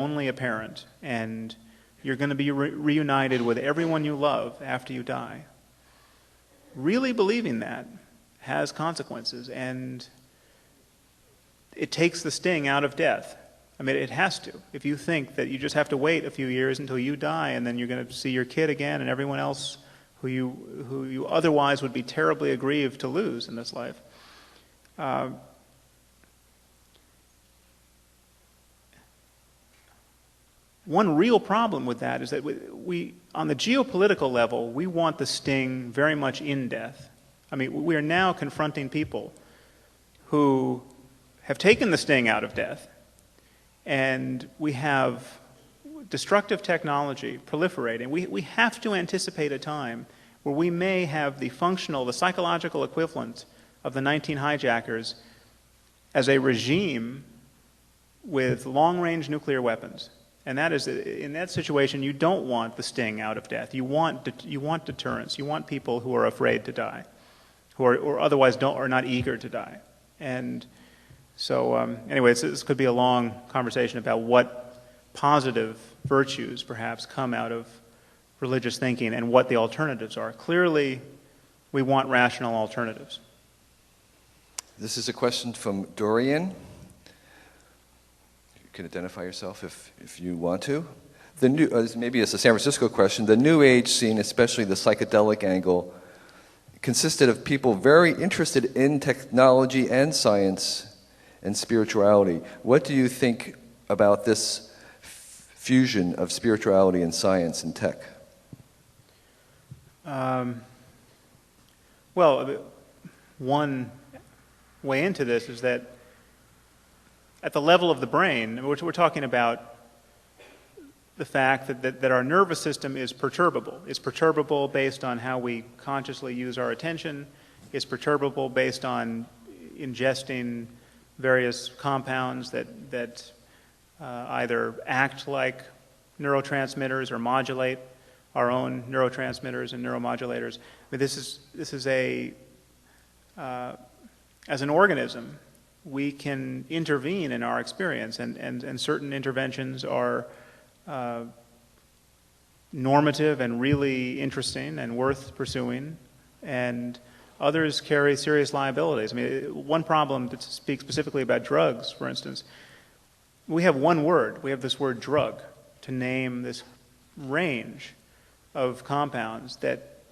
only a parent, and you're going to be reunited with everyone you love after you die. Really believing that has consequences, and it takes the sting out of death. I mean, it has to. If you think that you just have to wait a few years until you die, and then you're going to see your kid again and everyone else who you otherwise would be terribly aggrieved to lose in this life. One real problem with that is that we, on the geopolitical level, we want the sting very much in death. I mean, we are now confronting people who have taken the sting out of death, and we have destructive technology proliferating. We have to anticipate a time where we may have the psychological equivalent of the 19 hijackers as a regime with long-range nuclear weapons. And that is, in that situation, you don't want the sting out of death. You want deterrence. You want people who are afraid to die, or otherwise are not eager to die. And so, anyway, this could be a long conversation about what positive virtues perhaps come out of religious thinking and what the alternatives are. Clearly, we want rational alternatives. This is a question from Dorian. You can identify yourself if you want to. Maybe it's a San Francisco question. The New Age scene, especially the psychedelic angle, consisted of people very interested in technology and science and spirituality. What do you think about this fusion of spirituality and science and tech? Well, one way into this is that at the level of the brain, we're talking about the fact that our nervous system is perturbable. It's perturbable based on how we consciously use our attention. It's perturbable based on ingesting various compounds that either act like neurotransmitters or modulate our own neurotransmitters and neuromodulators. I mean, this is as an organism, we can intervene in our experience, and certain interventions are normative and really interesting and worth pursuing, and others carry serious liabilities. I mean, one problem that speaks specifically about drugs, for instance, we have one word. We have this word drug to name this range of compounds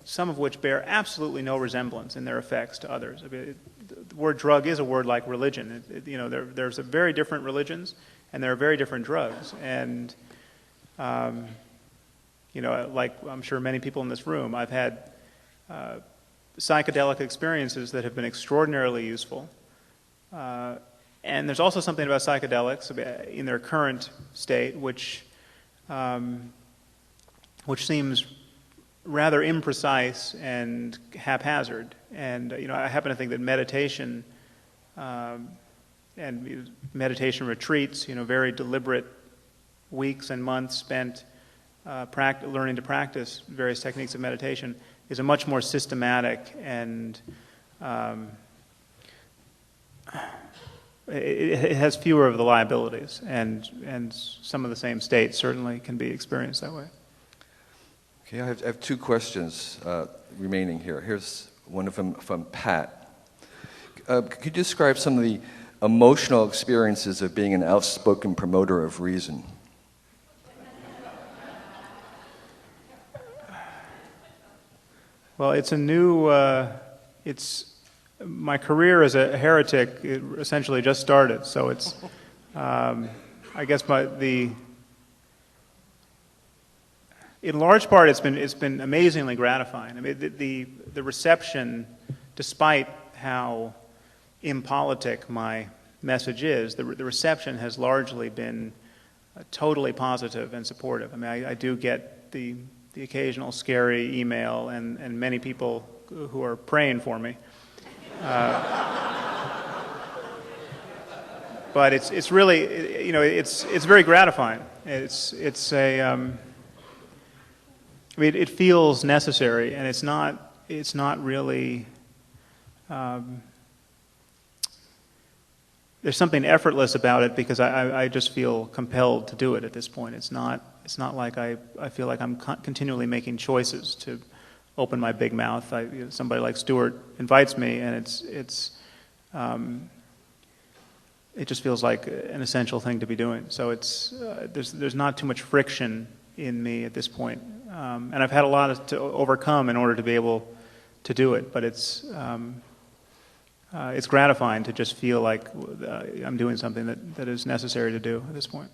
some of which bear absolutely no resemblance in their effects to others. I mean, the word drug is a word like religion. There's very different religions, and there are very different drugs. And like I'm sure many people in this room, I've had psychedelic experiences that have been extraordinarily useful. And there's also something about psychedelics in their current state, which seems rather imprecise and haphazard. And I happen to think that meditation and meditation retreats, very deliberate weeks and months spent learning to practice various techniques of meditation, is a much more systematic and it has fewer of the liabilities, and some of the same states certainly can be experienced that way. Okay, I have two questions remaining here. Here's one of them from Pat. Could you describe some of the emotional experiences of being an outspoken promoter of reason? Well, it's a new, my career as a heretic essentially just started, so it's, I guess in large part it's been amazingly gratifying. I mean, the reception, despite how impolitic my message is, the reception has largely been totally positive and supportive. I mean, I do get the occasional scary email and many people who are praying for me. But it's really, it's very gratifying. I mean, it feels necessary, and it's not really. there's something effortless about it because I just feel compelled to do it at this point. It's not like I feel like I'm continually making choices to open my big mouth. Somebody like Stuart invites me, and it just feels like an essential thing to be doing. So there's not too much friction in me at this point, and I've had a lot to overcome in order to be able to do it. But it's gratifying to just feel like I'm doing something that is necessary to do at this point.